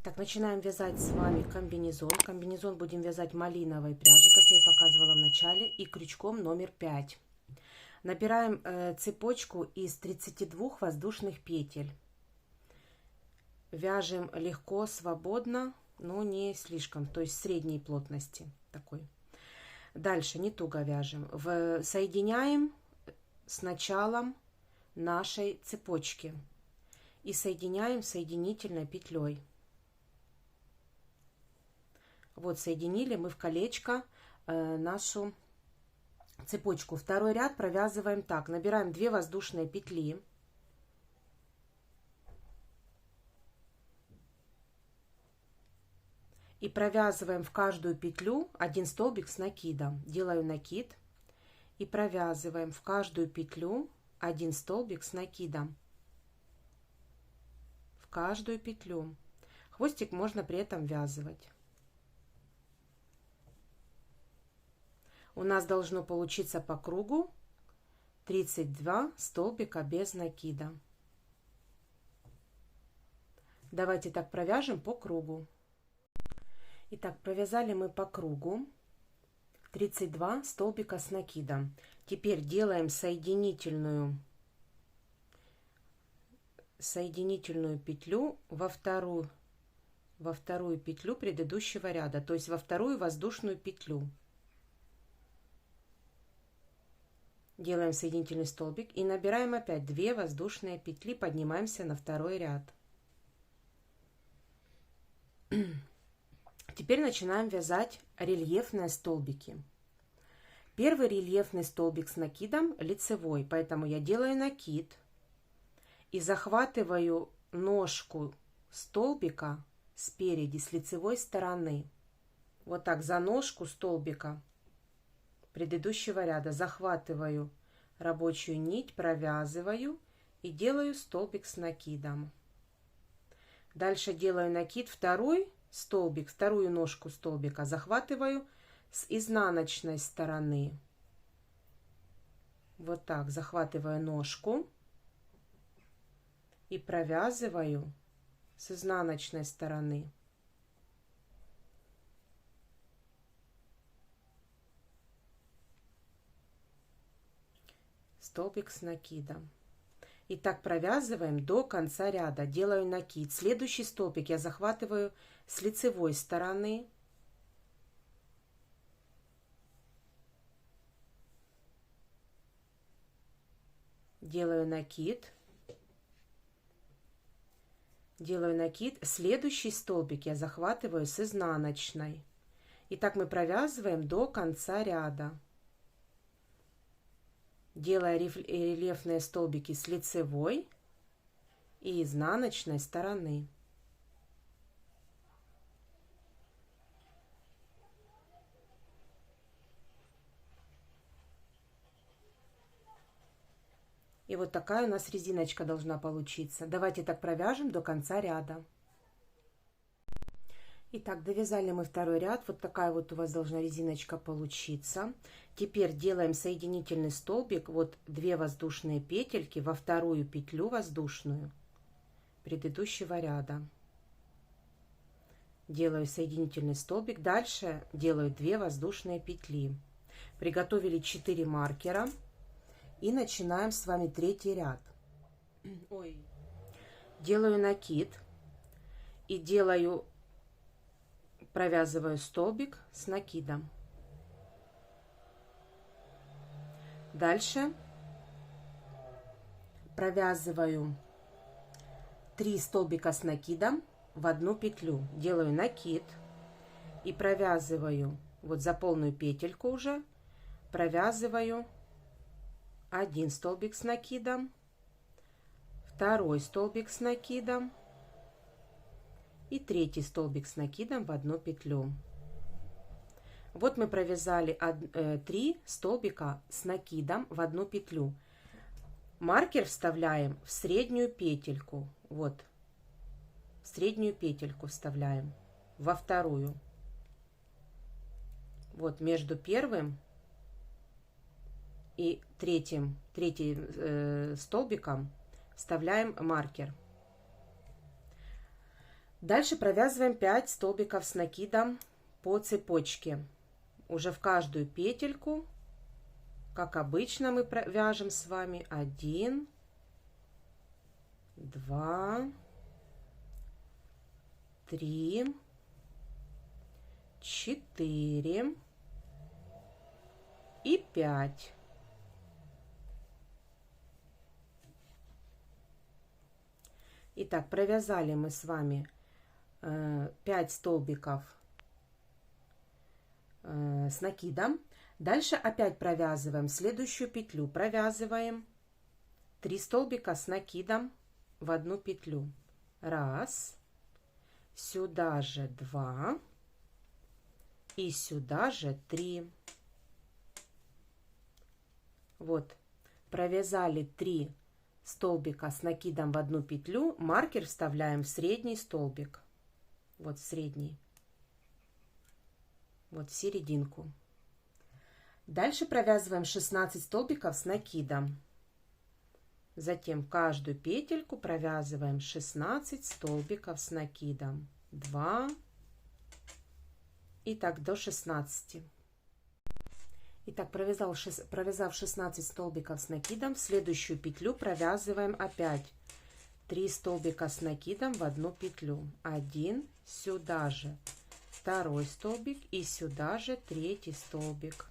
Так, начинаем вязать с вами комбинезон. Комбинезон будем вязать малиновой пряжей, как я и показывала в начале, и крючком номер 5. Набираем цепочку из 32 воздушных петель. Вяжем легко, свободно, но не слишком, то есть средней плотности такой. Дальше не туго вяжем. Соединяем с началом нашей цепочки и соединяем соединительной петлей. Вот соединили мы в колечко нашу цепочку. Второй ряд провязываем так. Набираем 2 воздушные петли. И провязываем в каждую петлю 1 столбик с накидом. Делаю накид. И провязываем в каждую петлю 1 столбик с накидом. В каждую петлю. Хвостик можно при этом ввязывать. У нас должно получиться по кругу 32 столбика без накида. Давайте так провяжем по кругу. Итак, провязали мы по кругу 32 столбика с накидом. Теперь делаем соединительную петлю во вторую петлю предыдущего ряда, то есть во вторую воздушную петлю. Делаем соединительный столбик и набираем опять 2 воздушные петли, поднимаемся на второй ряд. Теперь начинаем вязать рельефные столбики. Первый рельефный столбик с накидом лицевой, поэтому я делаю накид и захватываю ножку столбика спереди, с лицевой стороны. Вот так за ножку столбика предыдущего ряда захватываю рабочую нить, провязываю и делаю столбик с накидом. Дальше делаю накид, второй столбик, вторую ножку столбика захватываю с изнаночной стороны. Вот так захватываю ножку и провязываю с изнаночной стороны. Столбик с накидом. И так провязываем до конца ряда. Делаю накид. Следующий столбик я захватываю с лицевой стороны. Делаю накид. Делаю накид. Следующий столбик я захватываю с изнаночной. И так мы провязываем до конца ряда, делая рельефные столбики с лицевой и изнаночной стороны. И вот такая у нас резиночка должна получиться. Давайте так провяжем до конца ряда. Итак, довязали мы второй ряд. Вот такая вот у вас должна резиночка получиться. Теперь делаем соединительный столбик. Вот 2 воздушные петельки во вторую петлю воздушную предыдущего ряда. Делаю соединительный столбик. Дальше делаю 2 воздушные петли. Приготовили 4 маркера. И начинаем с вами третий ряд. Делаю накид. И провязываю столбик с накидом. Дальше провязываю 3 столбика с накидом в одну петлю. Делаю накид и провязываю вот за полную петельку уже, провязываю 1 столбик с накидом, второй столбик с накидом и 3 столбик с накидом в одну петлю. Вот мы провязали 3 столбика с накидом в одну петлю. Маркер вставляем в среднюю петельку. Вот, в среднюю петельку вставляем, во вторую. Вот между первым и третьим столбиком вставляем маркер. Дальше провязываем 5 столбиков с накидом по цепочке. Уже в каждую петельку, как обычно, мы вяжем с вами 1, 2, 3, 4 и 5. Итак, провязали мы с вами 5 столбиков с накидом. Дальше опять провязываем следующую петлю. Провязываем 3 столбика с накидом в одну петлю. Раз, сюда же 2 и сюда же 3. Вот, провязали 3 столбика с накидом в одну петлю. Маркер вставляем в средний столбик. Вот в средний. Вот в серединку. Дальше провязываем 16 столбиков с накидом. Затем каждую петельку провязываем 16 столбиков с накидом. 2 и так до 16. Итак, провязав 16 столбиков с накидом, в следующую петлю провязываем опять 3 столбика с накидом в одну петлю. 1, сюда же 2 столбик и сюда же 3 столбик.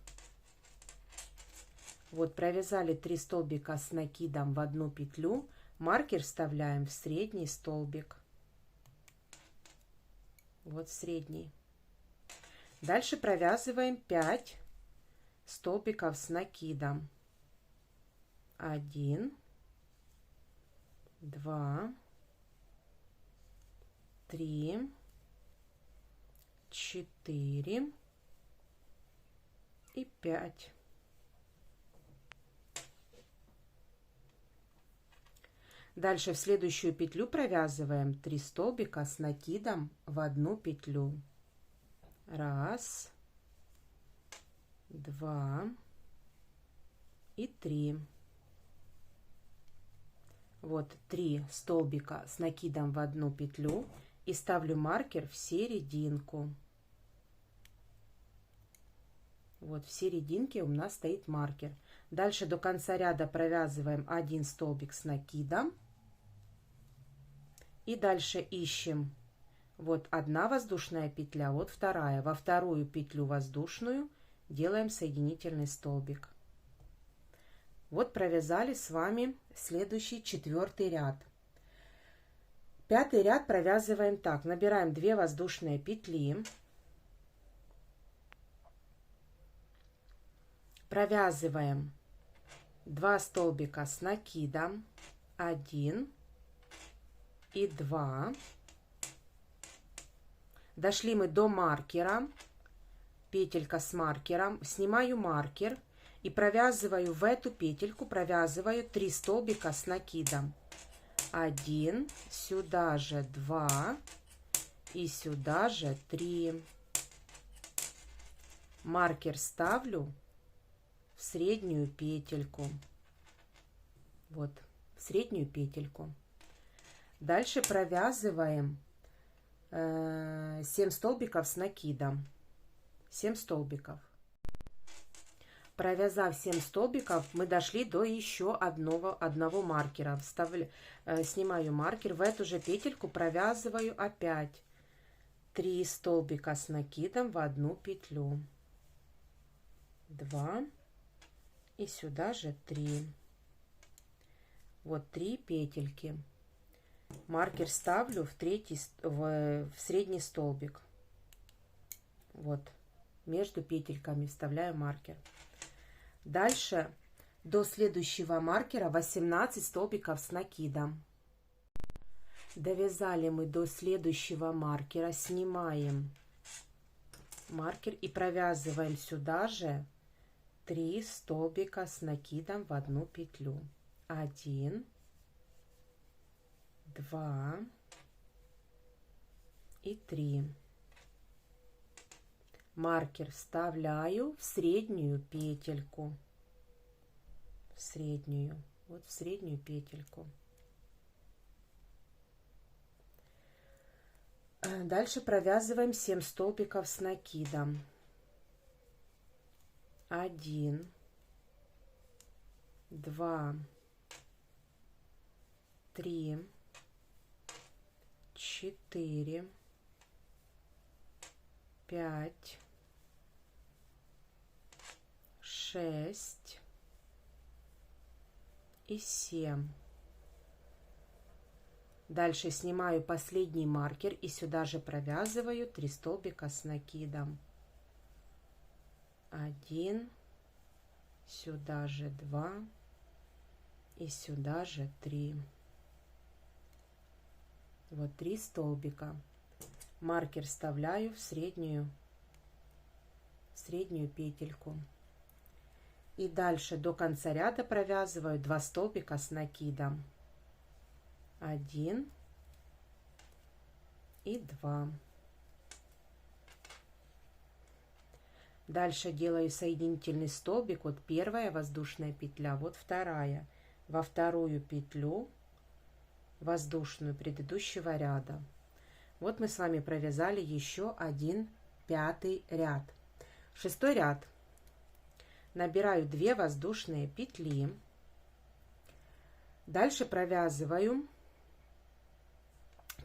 Вот провязали 3 столбика с накидом в одну петлю, маркер вставляем в средний столбик. Вот в средний. Дальше провязываем 5 столбиков с накидом. 1, 2, 3, 4 и 5. Дальше в следующую петлю провязываем 3 столбика с накидом в одну петлю. 1, 2 и 3. Вот 3 столбика с накидом в одну петлю и ставлю маркер в серединку. Вот в серединке у нас стоит маркер. Дальше до конца ряда провязываем 1 столбик с накидом. И дальше ищем вот 1 воздушная петля, вот вторая. Во вторую петлю воздушную делаем соединительный столбик. Вот провязали с вами следующий 4-й ряд. 5-й ряд провязываем так. Набираем 2 воздушные петли. Провязываем 2 столбика с накидом. 1 и 2. Дошли мы до маркера. Петелька с маркером. Снимаю маркер и провязываю в эту петельку, провязываю 3 столбика с накидом. 1, сюда же 2 и сюда же 3. Маркер ставлю в среднюю петельку. Вот, в среднюю петельку. Дальше провязываем 7 столбиков с накидом. 7 столбиков. Провязав 7 столбиков, мы дошли до еще одного маркера. Снимаю маркер, в эту же петельку провязываю опять 3 столбика с накидом в одну петлю. 2 и сюда же 3. Вот 3 петельки. Маркер ставлю в средний столбик. Вот между петельками вставляю маркер. Дальше до следующего маркера 18 столбиков с накидом. Довязали мы до следующего маркера, снимаем маркер и провязываем сюда же 3 столбика с накидом в одну петлю. 1, 2 и 3. Маркер вставляю в среднюю петельку. В среднюю. Вот в среднюю петельку. Дальше провязываем 7 столбиков с накидом. 1, 2, 3, 4, 5, 6 и 7. Дальше снимаю последний маркер и сюда же провязываю 3 столбика с накидом. 1, сюда же 2 и сюда же 3. Вот 3 столбика. Маркер вставляю в среднюю петельку. И дальше до конца ряда провязываю 2 столбика с накидом. 1 и 2. Дальше делаю соединительный столбик. Вот первая воздушная петля, вот вторая. Во вторую петлю воздушную предыдущего ряда. Вот мы с вами провязали еще один 5-й ряд. 6-й ряд. Набираю 2 воздушные петли. Дальше провязываю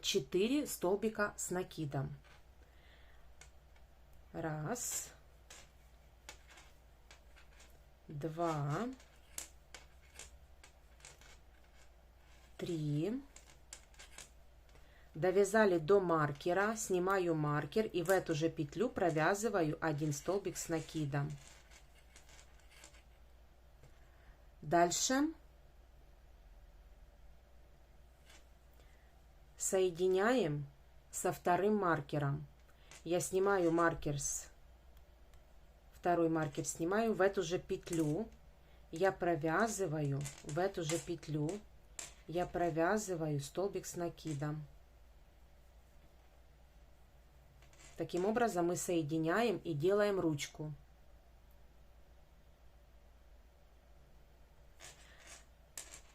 4 столбика с накидом. 1, 2, 3. Довязали до маркера, снимаю маркер и в эту же петлю провязываю 1 столбик с накидом. Дальше соединяем со вторым маркером. Я снимаю маркер второй маркер снимаю в эту же петлю. Я провязываю в эту же петлю. Я провязываю столбик с накидом. Таким образом мы соединяем и делаем ручку.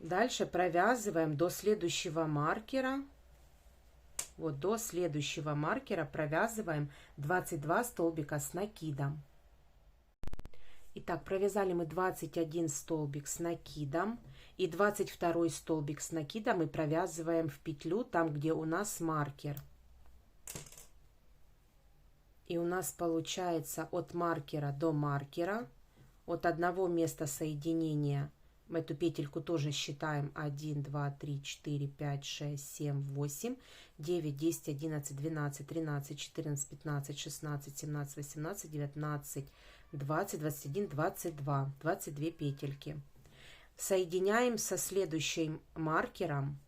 Дальше провязываем до следующего маркера. Вот до следующего маркера провязываем 22 столбика с накидом. Итак, провязали мы 21 столбик с накидом. И 22 столбик с накидом мы провязываем в петлю, там, где у нас маркер. И у нас получается от маркера до маркера, от одного места соединения, мы эту петельку тоже считаем 1, 2, 3, 4, 5, 6, 7, 8, 9, 10, 11, 12, 13, 14, 15, 16, 17, 18, 19, 20, 21, 22, 22 петельки. Соединяем со следующим маркером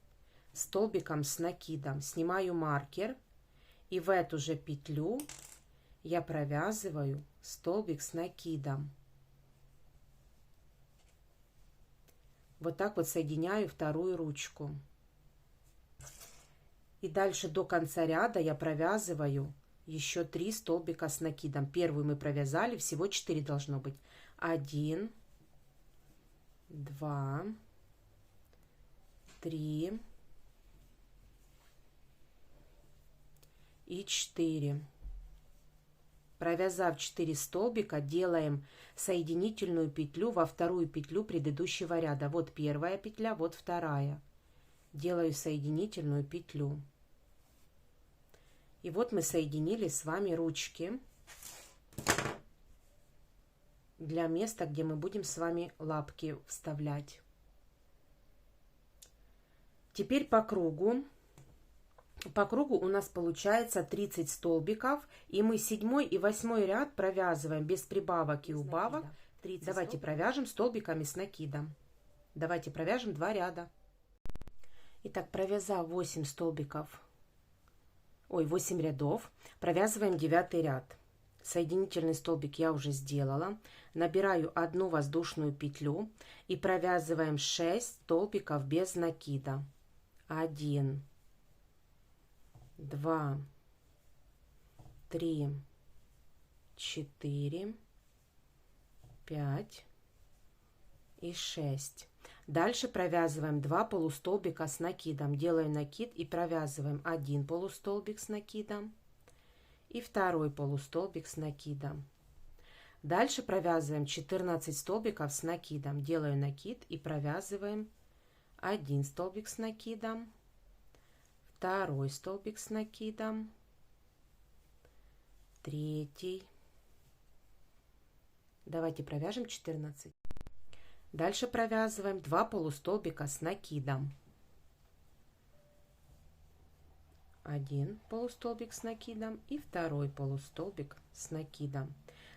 столбиком с накидом. Снимаю маркер и в эту же петлю я провязываю столбик с накидом. Вот так вот соединяю вторую ручку. И дальше до конца ряда я провязываю еще 3 столбика с накидом. Первую мы провязали, всего 4 должно быть. 1, 2, 3 и 4. Провязав 4 столбика, делаем соединительную петлю во вторую петлю предыдущего ряда. Вот первая петля, вот вторая. Делаю соединительную петлю. И вот мы соединили с вами ручки для места, где мы будем с вами лапки вставлять. Теперь по кругу. По кругу у нас получается 30 столбиков, и мы 7 и 8 ряд провязываем без прибавок и убавок. Давайте провяжем столбиками с накидом. Давайте провяжем 2 ряда. Итак, провязав 8 столбиков, 8 рядов, провязываем 9 ряд. Соединительный столбик я уже сделала. Набираю 1 воздушную петлю и провязываем 6 столбиков без накида. 1, 2, 3, 4, 5 и 6. Дальше провязываем 2 полустолбика с накидом. Делаю накид и провязываем 1 полустолбик с накидом и 2 полустолбик с накидом. Дальше провязываем 14 столбиков с накидом. Делаю накид и провязываем 1 столбик с накидом, 2 столбик с накидом, 3. Давайте провяжем 14. Дальше провязываем 2 полустолбика с накидом. 1 полустолбик с накидом и 2 полустолбик с накидом.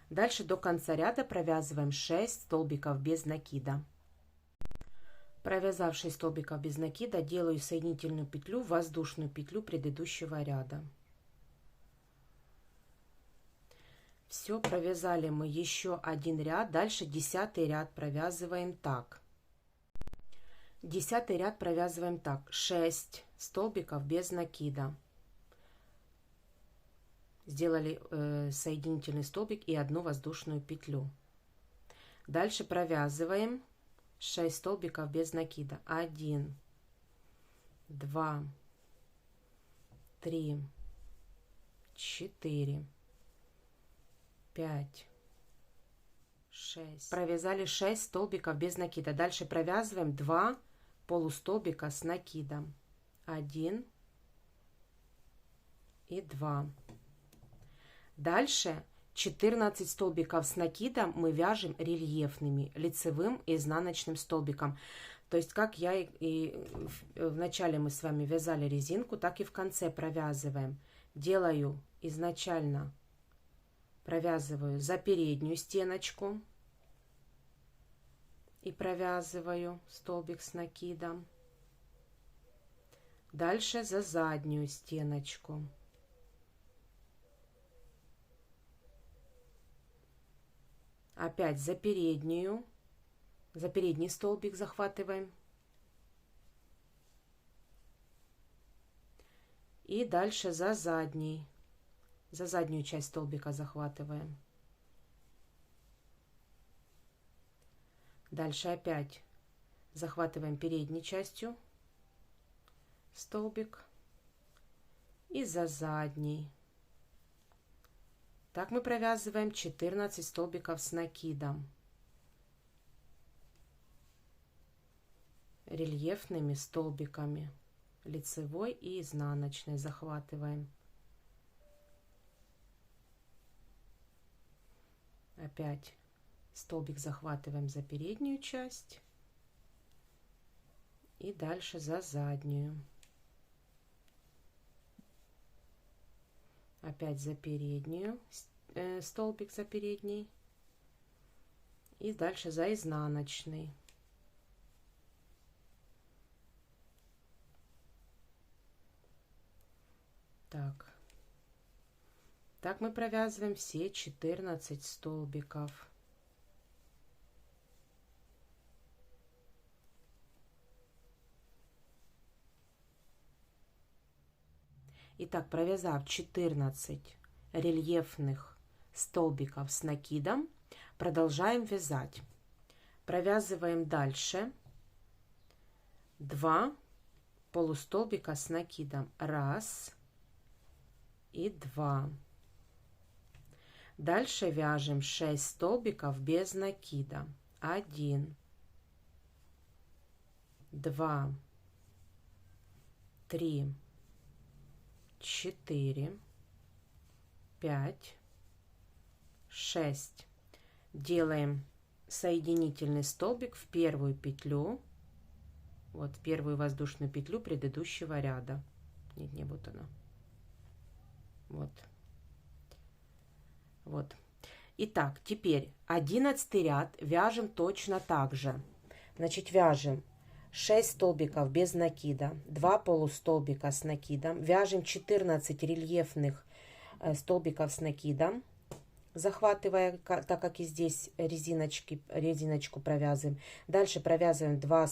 Дальше до конца ряда провязываем 6 столбиков без накида. Провязав 6 столбиков без накида, делаю соединительную петлю в воздушную петлю предыдущего ряда. Все, провязали мы еще один ряд. Дальше 10-й ряд провязываем так. 10-й ряд провязываем так. 6 столбиков без накида. Сделали соединительный столбик и 1 воздушную петлю. Дальше провязываем 6 столбиков без накида. 1, 2, 3, 4, 5, 6. Провязали 6 столбиков без накида. Дальше провязываем 2 полустолбика с накидом. 1 и 2. Дальше 14 столбиков с накидом мы вяжем рельефными, лицевым и изнаночным столбиком. То есть, как я и в начале мы с вами вязали резинку, так и в конце провязываем. Делаю изначально, провязываю за переднюю стеночку и провязываю столбик с накидом. Дальше за заднюю стеночку. Опять за передний столбик захватываем. И дальше за заднюю часть столбика захватываем. Дальше опять захватываем передней частью столбик и за задний. Так мы провязываем 14 столбиков с накидом. Рельефными столбиками. Лицевой и изнаночной захватываем. Опять столбик захватываем за переднюю часть. И дальше за заднюю. Опять за переднюю, столбик за передний. И дальше за изнаночный. Так мы провязываем все 14 столбиков. Итак, провязав 14 рельефных столбиков с накидом, продолжаем вязать. Провязываем дальше 2 полустолбика с накидом. 1 и 2. Дальше вяжем 6 столбиков без накида. 1, 2, 3, 4, 5, 6. Делаем соединительный столбик в первую петлю, вот в первую воздушную петлю предыдущего ряда. Нет, не вот она. Вот. Итак, теперь 11 ряд вяжем точно так же. Значит, вяжем 6 столбиков без накида, 2 полустолбика с накидом, вяжем 14 рельефных столбиков с накидом, захватывая, так как и здесь резиночку провязываем. Дальше провязываем 2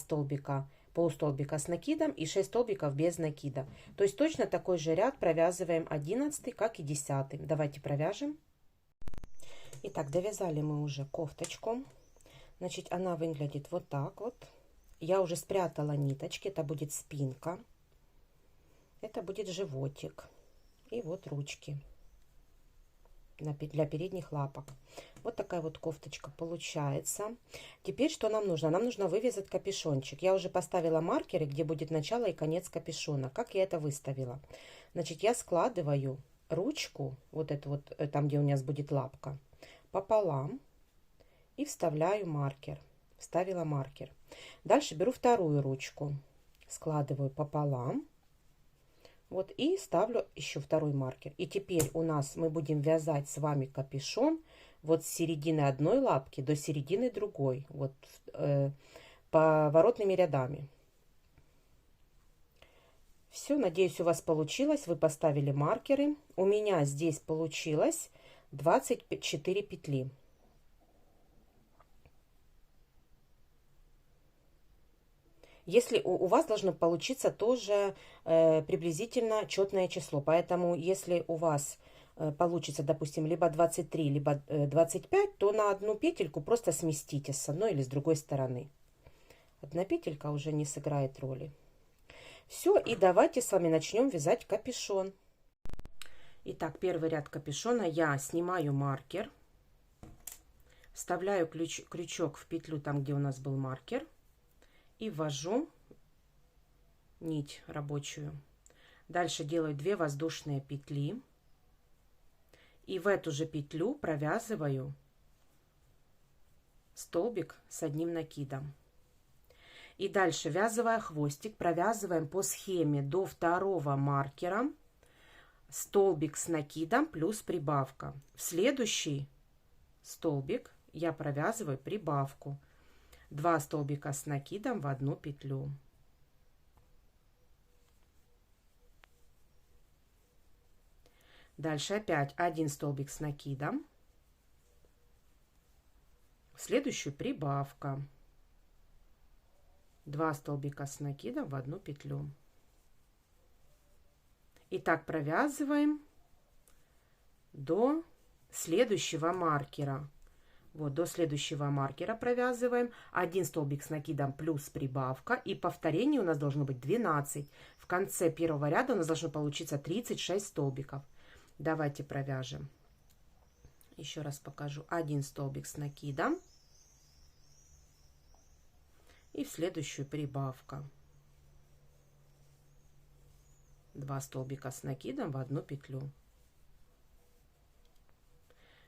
полустолбика с накидом и 6 столбиков без накида. То есть точно такой же ряд провязываем 11, как и 10. Давайте провяжем. Итак, довязали мы уже кофточку. Значит, она выглядит вот так вот. я уже спрятала ниточки. Это будет спинка, это будет животик и вот ручки для передних лапок. Вот такая вот кофточка получается. Теперь что нам нужно? Нам нужно вывязать капюшончик. Я уже поставила маркеры, где будет начало и конец капюшона. Как я это выставила? Значит, я складываю ручку, вот эту вот, там, где у нас будет лапка, пополам и вставляю маркер. Вставила маркер. Дальше беру вторую ручку, складываю пополам. Вот и ставлю еще второй маркер. И теперь у нас мы будем вязать с вами капюшон вот с середины одной лапки до середины другой. Вот поворотными рядами. Все, надеюсь, у вас получилось. Вы поставили маркеры. У меня здесь получилось 24 петли. Если у вас должно получиться тоже приблизительно четное число. Поэтому если у вас получится, допустим, либо 23, либо 25, то на одну петельку просто сместите с одной или с другой стороны. Одна петелька уже не сыграет роли. Все, и давайте с вами начнем вязать капюшон. Итак, первый ряд капюшона я снимаю маркер, вставляю крючок в петлю там, где у нас был маркер, и ввожу нить рабочую. Дальше делаю 2 воздушные петли и в эту же петлю провязываю столбик с одним накидом. И дальше, вязывая хвостик, провязываем по схеме до второго маркера столбик с накидом плюс прибавка. В следующий столбик я провязываю прибавку. 2 столбика с накидом в одну петлю. Дальше опять 1 столбик с накидом. В следующую прибавка. 2 столбика с накидом в одну петлю. И так провязываем до следующего маркера. Вот до следующего маркера провязываем 1 столбик с накидом плюс прибавка. И повторение у нас должно быть 12. В конце первого ряда у нас должно получиться 36 столбиков. Давайте провяжем. Еще раз покажу. 1 столбик с накидом. И в следующую прибавка. 2 столбика с накидом в одну петлю.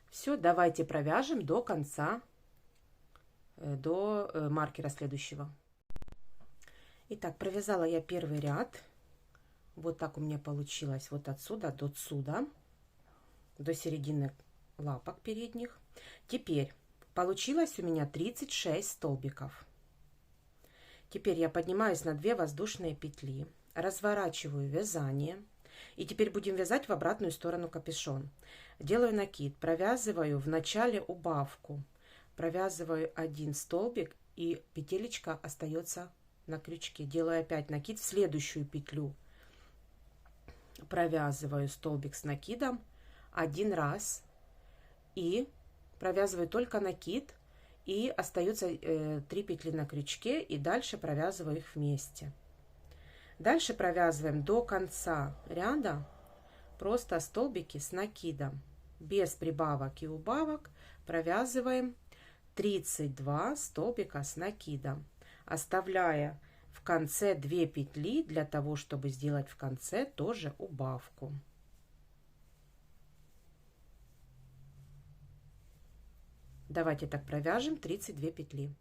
Все, давайте провяжем до конца, до маркера следующего. Итак, провязала я первый ряд. Вот так у меня получилось вот отсюда до отсюда, до середины лапок передних. Теперь получилось у меня 36 столбиков. Теперь я поднимаюсь на 2 воздушные петли, разворачиваю вязание. И теперь будем вязать в обратную сторону капюшон. Делаю накид, провязываю в начале убавку, провязываю 1 столбик и петелечка остается на крючке. Делаю опять накид в следующую петлю, провязываю столбик с накидом 1 раз и провязываю только накид, и остается 3 петли на крючке, и дальше провязываю их вместе. Дальше провязываем до конца ряда просто столбики с накидом. Без прибавок и убавок провязываем 32 столбика с накидом, оставляя в конце 2 петли для того, чтобы сделать в конце тоже убавку. Давайте так провяжем 32 петли.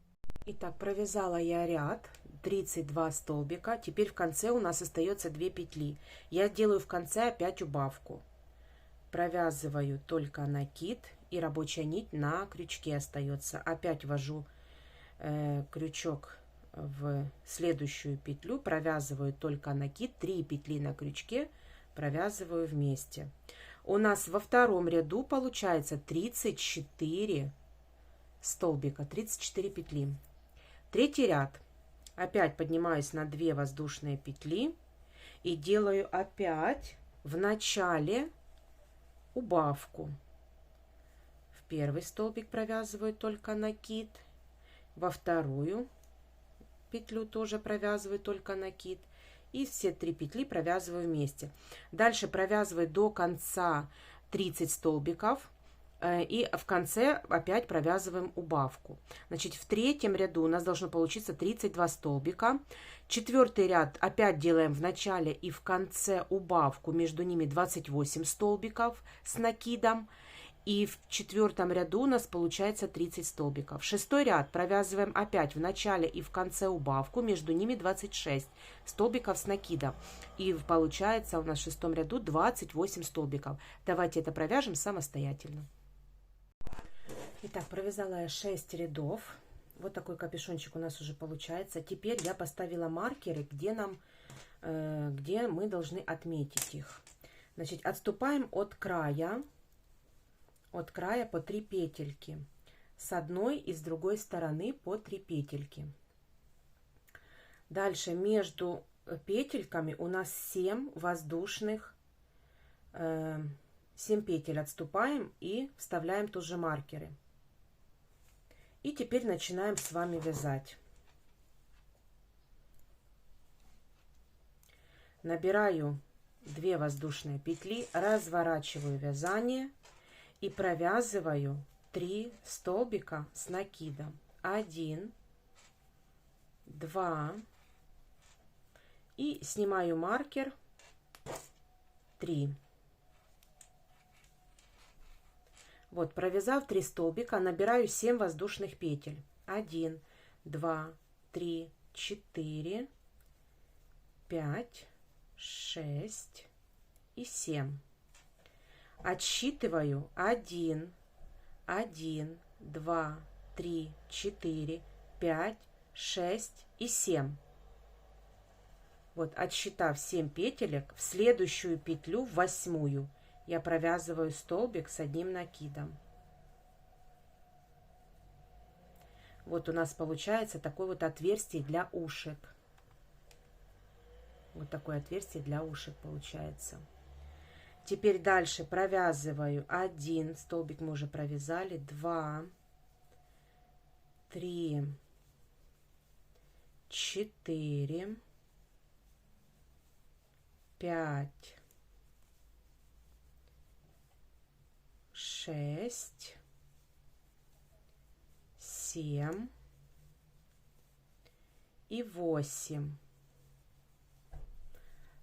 Итак, провязала я ряд 32 столбика. Теперь в конце у нас остается 2 петли. Я делаю в конце опять убавку. Провязываю только накид, и рабочая нить на крючке остается. Опять ввожу крючок в следующую петлю, провязываю только накид, 3 петли на крючке провязываю вместе. У нас во втором ряду получается 34 столбика, 34 петли. Третий ряд. Опять поднимаюсь на 2 воздушные петли и делаю опять в начале убавку. В первый столбик провязываю только накид, во вторую петлю тоже провязываю только накид. И все 3 петли провязываю вместе. Дальше провязываю до конца 30 столбиков. И в конце опять провязываем убавку. Значит, в третьем ряду у нас должно получиться 32 столбика. Четвертый ряд опять делаем в начале и в конце убавку. Между ними 28 столбиков с накидом. И в четвертом ряду у нас получается 30 столбиков. Шестой ряд провязываем опять в начале и в конце убавку. Между ними 26 столбиков с накидом. И получается у нас в шестом ряду 28 столбиков. Давайте это провяжем самостоятельно. Итак, провязала я 6 рядов. Вот такой капюшончик у нас уже получается. Теперь я поставила маркеры, где мы должны отметить их. Значит, отступаем от края по 3 петельки. С одной и с другой стороны по 3 петельки. Дальше между петельками у нас 7 воздушных, 7 петель отступаем и вставляем тоже маркеры. И теперь начинаем с вами вязать. Набираю 2 воздушные петли, разворачиваю вязание и провязываю 3 столбика с накидом. 1, 2 и снимаю маркер 3. Вот, провязав 3 столбика, набираю 7 воздушных петель. 1, 2, 3, 4, 5, 6 и 7. Отсчитываю 1, 1, 2, 3, 4, 5, 6 и 7. Вот, отсчитав 7 петелек, в следующую петлю, в 8-ю, я провязываю столбик с одним накидом. Вот у нас получается такое вот отверстие для ушек. Вот такое отверстие для ушек получается. Теперь дальше провязываю 1 столбик, мы уже провязали, 2, 3, 4, 5, 6, 7 и 8.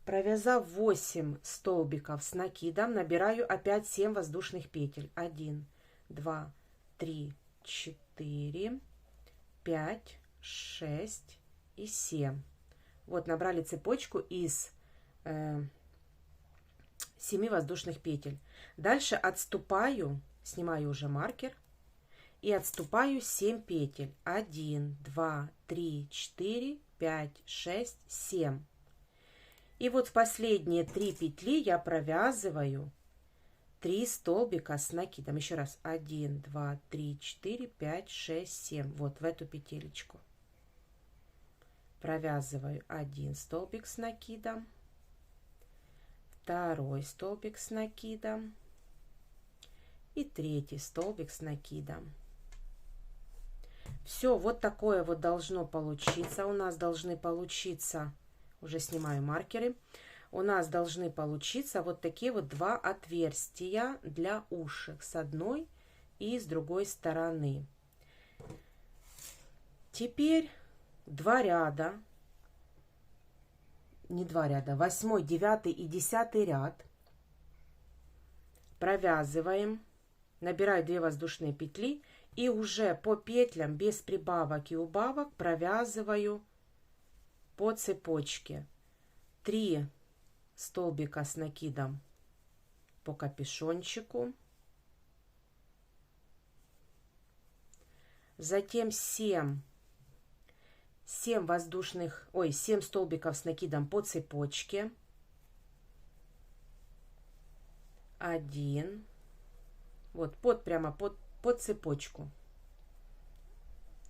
Провязав 8 столбиков с накидом, набираю опять 7 воздушных петель. 1, 2, 3, 4, 5, 6 и 7. Вот набрали цепочку из 7 воздушных петель. Дальше отступаю, снимаю уже маркер и отступаю 7 петель. 1, 2, 3, 4, 5, 6, 7. И вот в последние 3 петли я провязываю 3 столбика с накидом. Еще раз. 1, 2, 3, 4, 5, 6, 7. Вот в эту петелечку. Провязываю 1 столбик с накидом. 2 столбик с накидом. И 3 столбик с накидом. Все, вот такое вот должно получиться. У нас должны получиться, уже снимаю маркеры, у нас должны получиться вот такие вот 2 отверстия для ушек с одной и с другой стороны. Теперь 2 ряда, не 2 ряда, 8, 9 и 10 ряд провязываем, набираю 2 воздушные петли и уже по петлям без прибавок и убавок провязываю по цепочке 3 столбика с накидом по капюшончику, затем 7 столбиков с накидом по цепочке, 1, вот прямо под цепочку,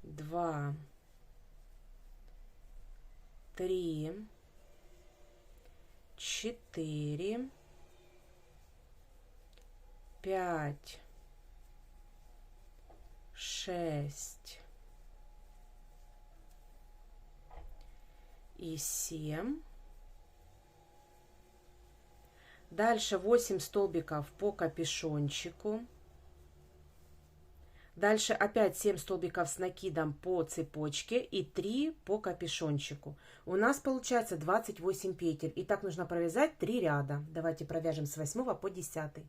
2, 3, 4, 5, 6, и 7. Дальше 8 столбиков по капюшончику. Дальше опять 7 столбиков с накидом по цепочке и 3 по капюшончику. У нас получается 28 петель. И так нужно провязать 3 ряда. Давайте провяжем с 8 по 10.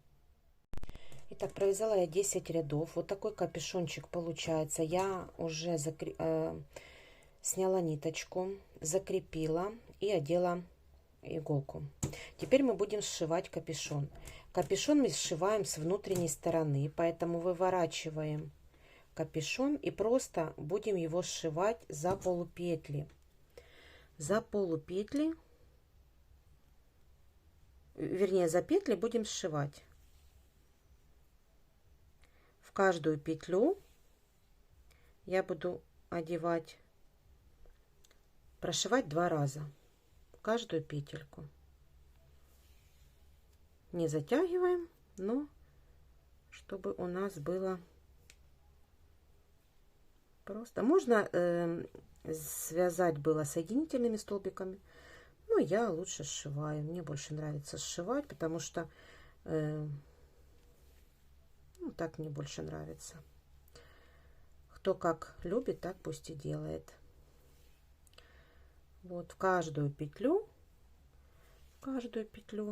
Итак, провязала я 10 рядов. Вот такой капюшончик получается. Я уже сняла ниточку, закрепила и одела иголку. Теперь мы будем сшивать капюшон. Капюшон мы сшиваем с внутренней стороны, поэтому выворачиваем капюшон и просто будем его сшивать за полупетли. За полупетли, вернее, за петли будем сшивать. В каждую петлю я буду одевать, прошивать 2 раза каждую петельку. Не затягиваем, но чтобы у нас было просто. Можно связать было соединительными столбиками, но я лучше сшиваю. Мне больше нравится сшивать, потому что ну, так мне больше нравится. Кто как любит, так пусть и делает. Вот в каждую петлю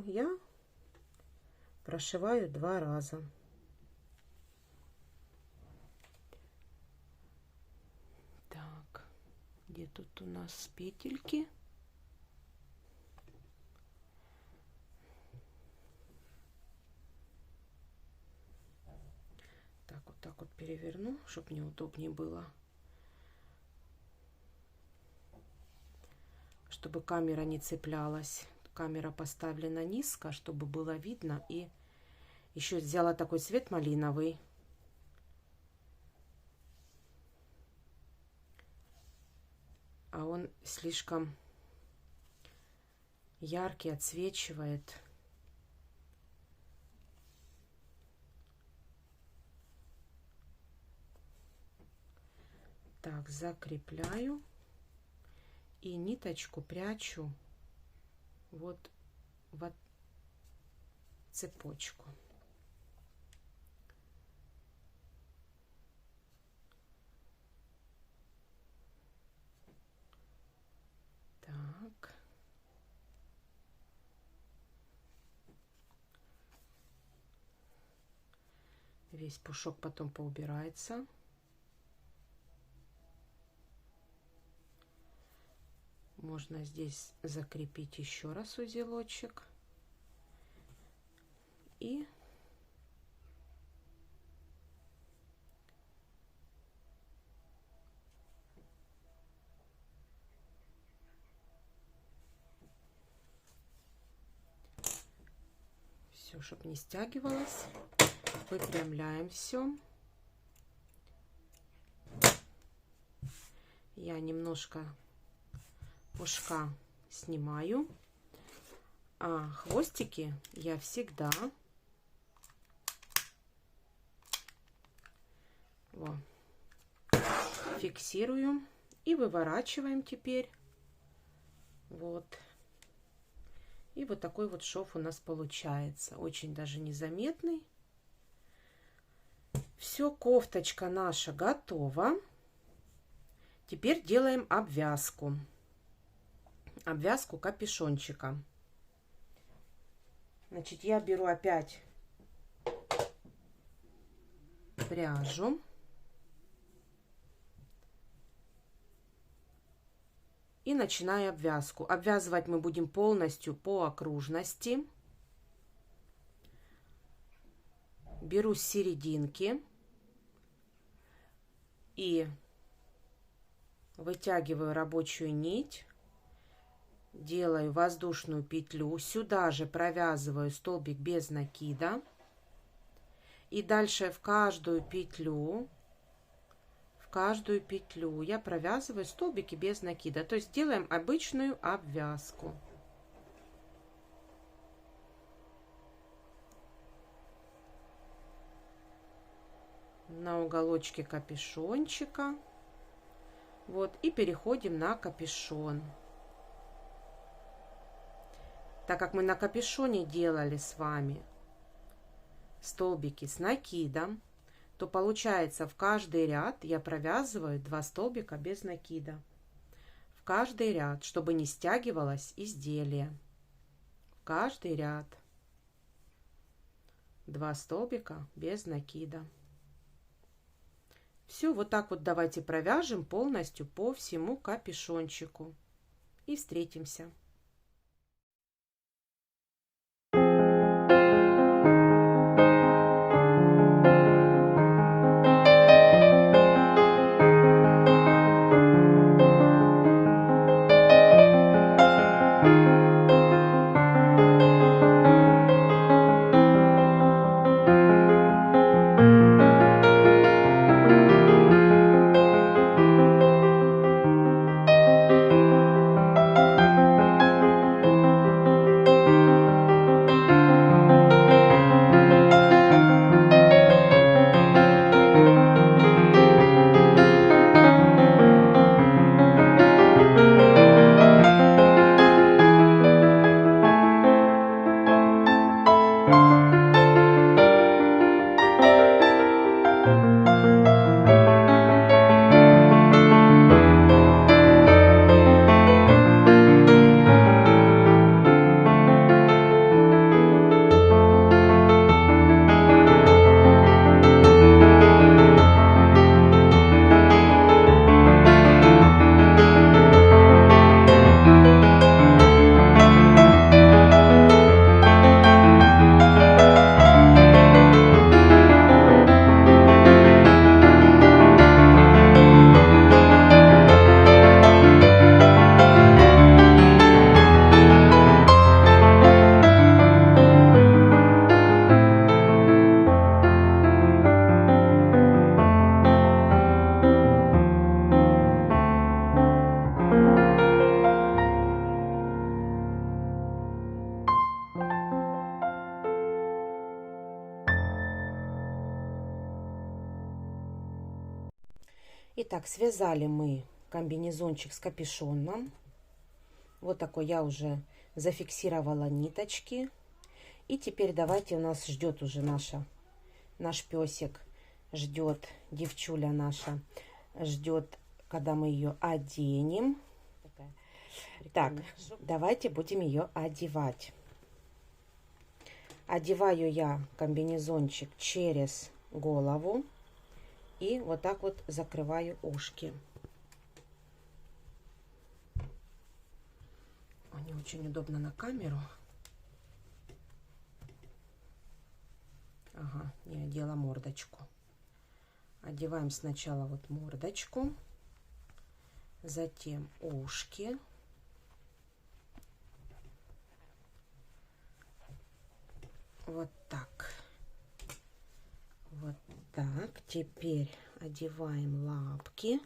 я прошиваю 2 раза. Так, где тут у нас петельки? Так вот переверну, чтобы мне удобнее было. Чтобы камера не цеплялась. Камера поставлена низко, чтобы было видно. И еще взяла такой цвет малиновый. А он слишком яркий, отсвечивает. Так, закрепляю. И ниточку прячу вот в цепочку. Так. Весь пушок потом поубирается. Можно здесь закрепить еще раз узелочек. И все, чтобы не стягивалось, выпрямляем все. Я немножко пушка снимаю, а хвостики я всегда фиксирую и выворачиваем теперь. Вот. И вот такой вот шов у нас получается. Очень даже незаметный. Все, кофточка наша готова. Теперь делаем обвязку. Обвязку капюшончика. Значит, я беру опять пряжу. И начинаю обвязку. Обвязывать мы будем полностью по окружности. Беру с серединки и вытягиваю рабочую нить. Делаю воздушную петлю. Сюда же провязываю столбик без накида. И дальше в каждую петлю я провязываю столбики без накида. То есть делаем обычную обвязку. На уголочке капюшончика. Вот, и переходим на капюшон. Так как мы на капюшоне делали с вами столбики с накидом, то получается в каждый ряд я провязываю 2 столбика без накида. В каждый ряд, чтобы не стягивалось изделие. В каждый ряд 2 столбика без накида. Все, вот так вот давайте провяжем полностью по всему капюшончику. И встретимся. Итак, связали мы комбинезончик с капюшоном. Вот такой я уже зафиксировала ниточки. И теперь давайте, у нас ждет уже наш песик, ждет девчуля наша, ждет, когда мы ее оденем. Так, давайте будем ее одевать. Одеваю я комбинезончик через голову. И вот так вот закрываю ушки. Не очень удобно на камеру. Ага, не одела мордочку. Одеваем сначала вот мордочку, затем ушки. Вот так. Вот так. Теперь одеваем лапки.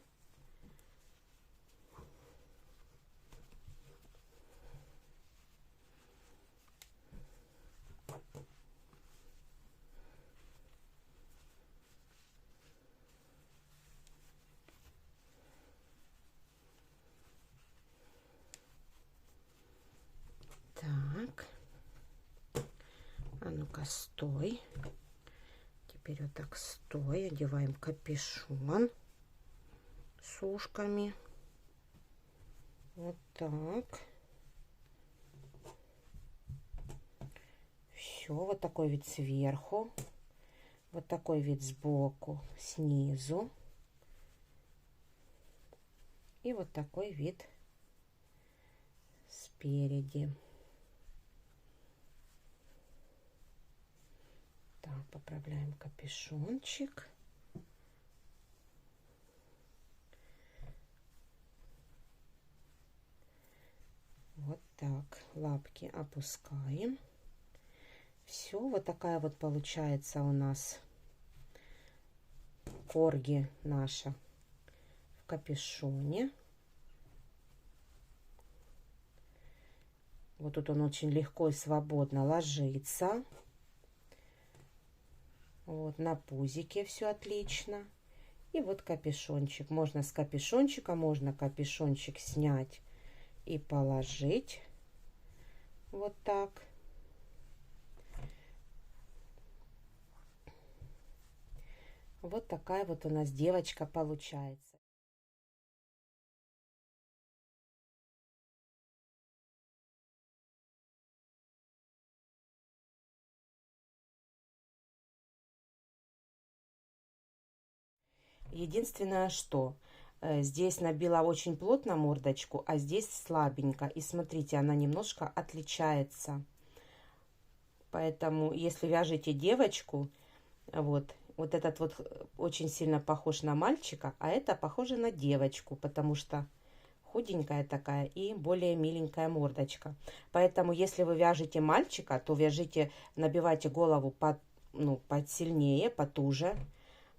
Так. А ну-ка, стой. Теперь вот так стой, одеваем капюшон с ушками. Вот так. Все, вот такой вид сверху. Вот такой вид сбоку, снизу. И вот такой вид спереди. Так, поправляем капюшончик. Вот так, лапки опускаем. Все, вот такая вот получается у нас корги наша в капюшоне. Вот тут он очень легко и свободно ложится. Вот на пузике все отлично. И вот капюшончик. Можно с капюшончика, можно капюшончик снять и положить Вот так. Вот такая вот у нас девочка получается. Единственное, что здесь набила очень плотно мордочку, а здесь слабенько. И смотрите, она немножко отличается. Поэтому, если вяжете девочку, вот этот вот очень сильно похож на мальчика, а это похоже на девочку, потому что худенькая такая и более миленькая мордочка. Поэтому, если вы вяжете мальчика, то вяжите, набивайте голову посильнее, потуже,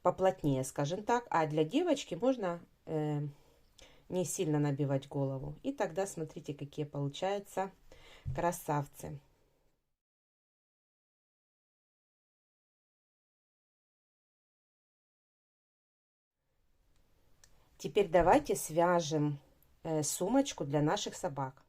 поплотнее, скажем так. А для девочки можно не сильно набивать голову. И тогда смотрите, какие получаются красавцы. Теперь давайте свяжем сумочку для наших собак.